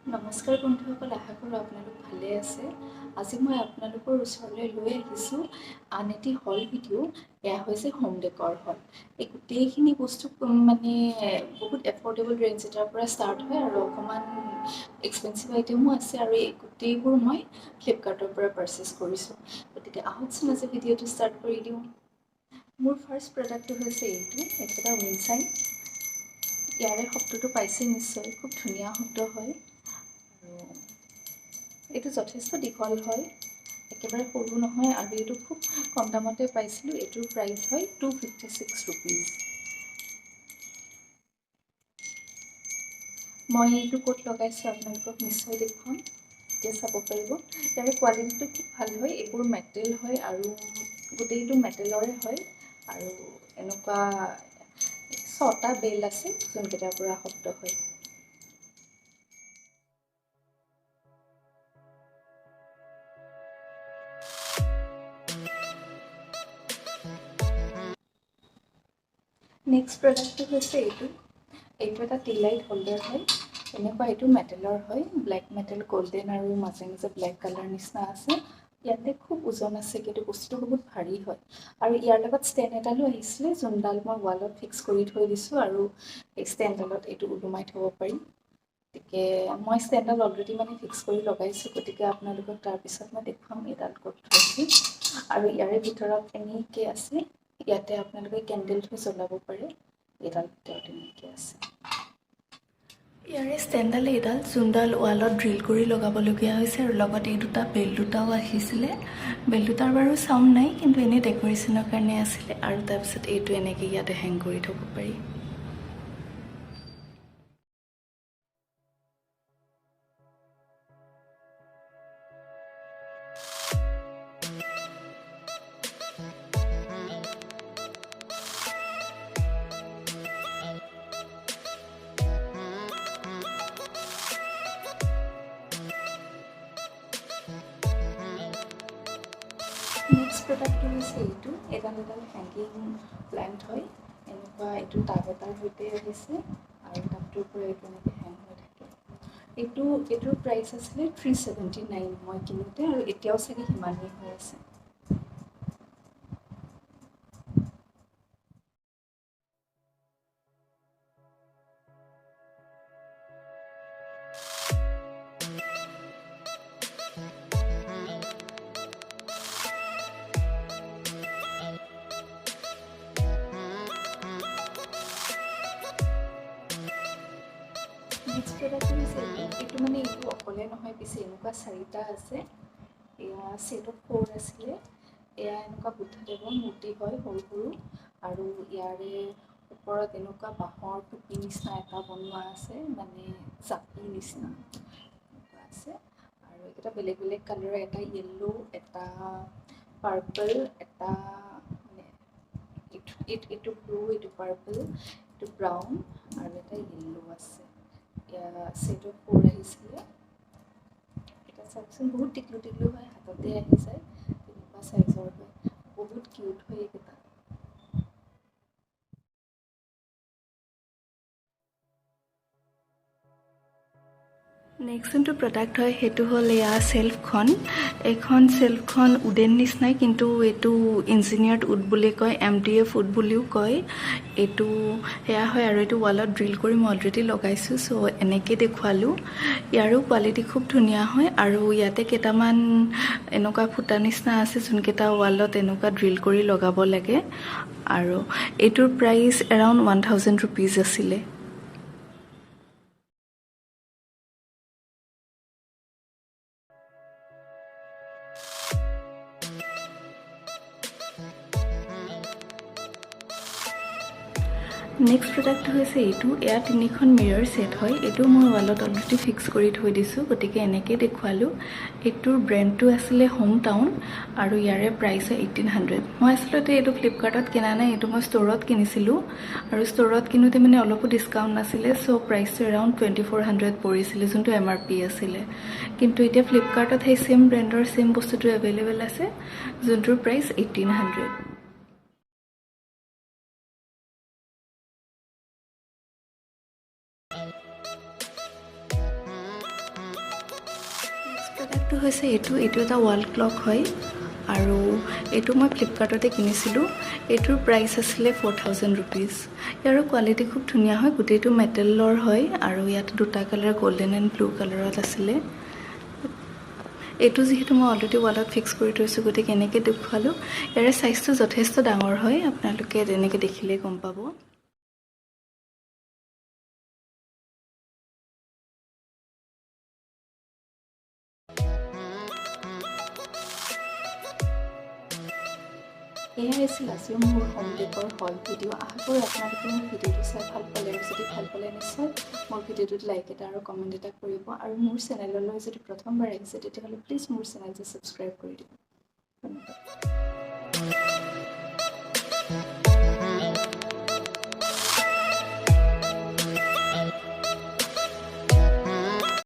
নমস্কাৰ বন্ধুসকল, আশা কৰোঁ আপোনালোক ভালে আছে। আজি মই আপোনালোকৰ ওচৰলৈ লৈ আহিছোঁ আন এটি হল ভিডিঅ'। এয়া হৈছে হোম ডেকৰ হল। এই গোটেইখিনি বস্তু মানে বহুত এফৰ্ডেবল ৰেঞ্জ এটাৰ পৰা ষ্টাৰ্ট হয় আৰু অকণমান এক্সপেঞ্চিভ আইটেমো আছে, আৰু এই গোটেইবোৰ মই ফ্লিপকাৰ্টৰ পৰা পাৰ্চেছ কৰিছোঁ। গতিকে আহকচোন আজি ভিডিঅ'টো ষ্টাৰ্ট কৰি দিওঁ। মোৰ ফাৰ্ষ্ট প্ৰডাক্টটো হৈছে এইটো এটা উইণ্ডচাইম। ইয়াৰে শব্দটো পাইছে নিশ্চয়, খুব ধুনীয়া শব্দ হয়। এইটো যথেষ্ট দীঘল হয়, একেবাৰে সৰু নহয়, আৰু এইটো খুব কম দামতে পাইছিলোঁ। এইটোৰ প্ৰাইচ হয় Rs.256। মই এইটো ক'ত লগাইছোঁ আপোনালোকক নিশ্চয় দেখুৱাম, এতিয়া চাব পাৰিব। ইয়াৰে কোৱালিটিটো খুব ভাল হয়, এইবোৰ মেটেল হয় আৰু গোটেইটো মেটেলৰে হয়। আৰু এনেকুৱা 6টা বেল আছে যোনকেইটাৰ পৰা শব্দ হয়। নেক্সট প্ৰডাক্টটো হৈছে এইটো এটা টিলাইট হোল্ডাৰ হয়। এনেকুৱা এইটো মেটেলৰ হয়, ব্লেক মেটেল, গল্ডেন আৰু মাজে মাজে ব্লেক কালাৰ নিচিনা আছে। ইয়াতে খুব ওজন আছে, কিন্তু বস্তুটো বহুত ভাৰী হয়। আৰু ইয়াৰ লগত ষ্টেণ্ড এডালো আহিছিলে, যোনডাল মই ৱালত ফিক্স কৰি থৈ দিছোঁ, আৰু এই ষ্টেণ্ডডালত এইটো ওলোমাই থ'ব পাৰিম। গতিকে মই ষ্টেণ্ডডাল অলৰেডি মানে ফিক্স কৰি লগাইছোঁ, গতিকে আপোনালোকক তাৰপিছত মই দেখুৱাম এইডাল ক'ত থৈছোঁ। আৰু ইয়াৰে ভিতৰত এনেকৈ আছে, ইয়াতে আপোনালোকে কেণ্ডেল থৈ জ্বলাব পাৰে। এইডাল ভিতৰত এনেকৈ আছে। ইয়াৰে ষ্টেণ্ডডাল এইডাল, যোনডাল ৱালত ড্ৰিল কৰি লগাবলগীয়া হৈছে, আৰু লগত এই বেল দুটাও আহিছিলে। বেল দুটাৰ বাৰু চাউণ্ড নাই, কিন্তু এনেই ডেক'ৰেশ্যনৰ কাৰণে আছিলে। আৰু তাৰপিছত এইটো এনেকৈ ইয়াতে হেং কৰি থ'ব পাৰি। নেক্সট প্ৰডাক্টটো হৈছে এইটো এডাল হেংগিং প্লেণ্ট হয়। এনেকুৱা এইটো টাব এটাৰ সৈতে আহিছে, আৰু টাবটোৰ পৰা এইটো এনেকৈ হেং হৈ থাকে। এইটোৰ প্ৰাইচ আছিলে Rs.379 মই কিনোতে, আৰু এতিয়াও চাগে সিমানেই হৈ আছে। নেক্সট প্ৰডাক্টটো হৈছে এইটো মানে এইটো অকলে নহয়, পিছে এনেকুৱা 4টা আছে। এয়া ছেট অফ 4 আছিলে। এয়া এনেকুৱা বুদ্ধদেৱৰ মূৰ্তি হয়, সৰু সৰু, আৰু ইয়াৰে ওপৰত এনেকুৱা বাঁহৰ টুপি নিচিনা এটা বনোৱা আছে, মানে চাকি নিচিনা এনেকুৱা আছে। আৰু এইকেইটা বেলেগ বেলেগ কালাৰৰ, এটা য়েল্লো, এটা পাৰ্পল, এটা মানে এইটো ব্লু, এইটো পাৰ্পল, এইটো ব্ৰাউন, আৰু এটা য়েল্লো আছে। এয়া ছেট অফ 4 আহিছিলে। এটা চাওকচোন, বহুত টিকলু টিকলু হয়, হাততে আহি যায়, তেনেকুৱা চাইজৰ হয়, বহুত কিউট হয় এইকেইটা। নেক্সট যোনটো প্ৰডাক্ট হয় সেইটো হ'ল এয়া ছেল্ফখন। এইখন ছেল্ফখন উডেন নিচিনাই, কিন্তু এইটো ইঞ্জিনিয়াৰ্ড উড বুলি কয়, MDF উড বুলিও কয়। এইটো সেয়া হয়, আৰু এইটো ৱালত ড্ৰিল কৰি মই অলৰেডি লগাইছোঁ, চ' এনেকৈ দেখুৱালোঁ। ইয়াৰো কোৱালিটি খুব ধুনীয়া হয়, আৰু ইয়াতে কেইটামান এনেকুৱা ফুটা নিচিনা আছে, যোনকেইটা ৱালত এনেকুৱা ড্ৰিল কৰি লগাব লাগে। আৰু এইটোৰ প্ৰাইচ এৰাউণ্ড Rs.1000 আছিলে। নেক্সট প্ৰডাক্টটো হৈছে এইটো। এয়া 3খন মিৰৰ ছেট হয়। এইটো মই ৱালত অলৰেডি ফিক্স কৰি থৈ দিছোঁ, গতিকে এনেকৈ দেখুৱালোঁ। এইটোৰ ব্ৰেণ্ডটো আছিলে হোম টাউন, আৰু ইয়াৰে প্ৰাইচ হয় 1800। মই আচলতে এইটো ফ্লিপকাৰ্টত কিনা নাই, এইটো মই ষ্ট'ৰত কিনিছিলোঁ, আৰু ষ্ট'ৰত কিনোতে মানে অলপো ডিছকাউণ্ট নাছিলে, চ' প্ৰাইচটো এৰাউণ্ড 2400 পৰিছিলে, যোনটো MRP আছিলে। কিন্তু এতিয়া ফ্লিপকাৰ্টত সেই ছেম ব্ৰেণ্ডৰ ছেম বস্তুটো এভেইলেবল আছে, যোনটোৰ প্ৰাইচ 1800। প্ৰডাক্টটো হৈছে এইটো এটা ৱাল ক্লক হয় আৰু এইটো মই ফ্লিপকাৰ্টতে কিনিছিলোঁ এইটোৰ প্ৰাইচ আছিলে 4000 ৰুপিজ ইয়াৰ কোৱালিটি খুব ধুনীয়া হয় গোটেইটো মেটেলৰ হয় আৰু ইয়াত দুটা কালাৰ গোল্ডেন এণ্ড ব্লু কালাৰত আছিলে এইটো যিহেতু মই অলৰেডি ৱালত ফিক্স কৰি থৈছোঁ গতিকে এনেকৈ দেখুৱালোঁ ইয়াৰে চাইজটো যথেষ্ট ডাঙৰ হয় আপোনালোকে তেনেকৈ দেখিলে গম পাব এয়া আছিল আজিও মোৰ হোম ডেকৰ হল ভিডিঅ' আশা কৰোঁ আপোনালোকে মোৰ ভিডিঅ'টো চাই ভাল পালে আৰু যদি ভাল পালে নিশ্চয় মোৰ ভিডিঅ'টোত লাইক এটা আৰু কমেণ্ট এটা কৰিব আৰু মোৰ চেনেললৈ যদি প্ৰথমবাৰ আহিছে তেতিয়াহ'লে প্লিজ মোৰ চেনেলটো ছাবস্ক্ৰাইব কৰি দিব ধন্যবাদ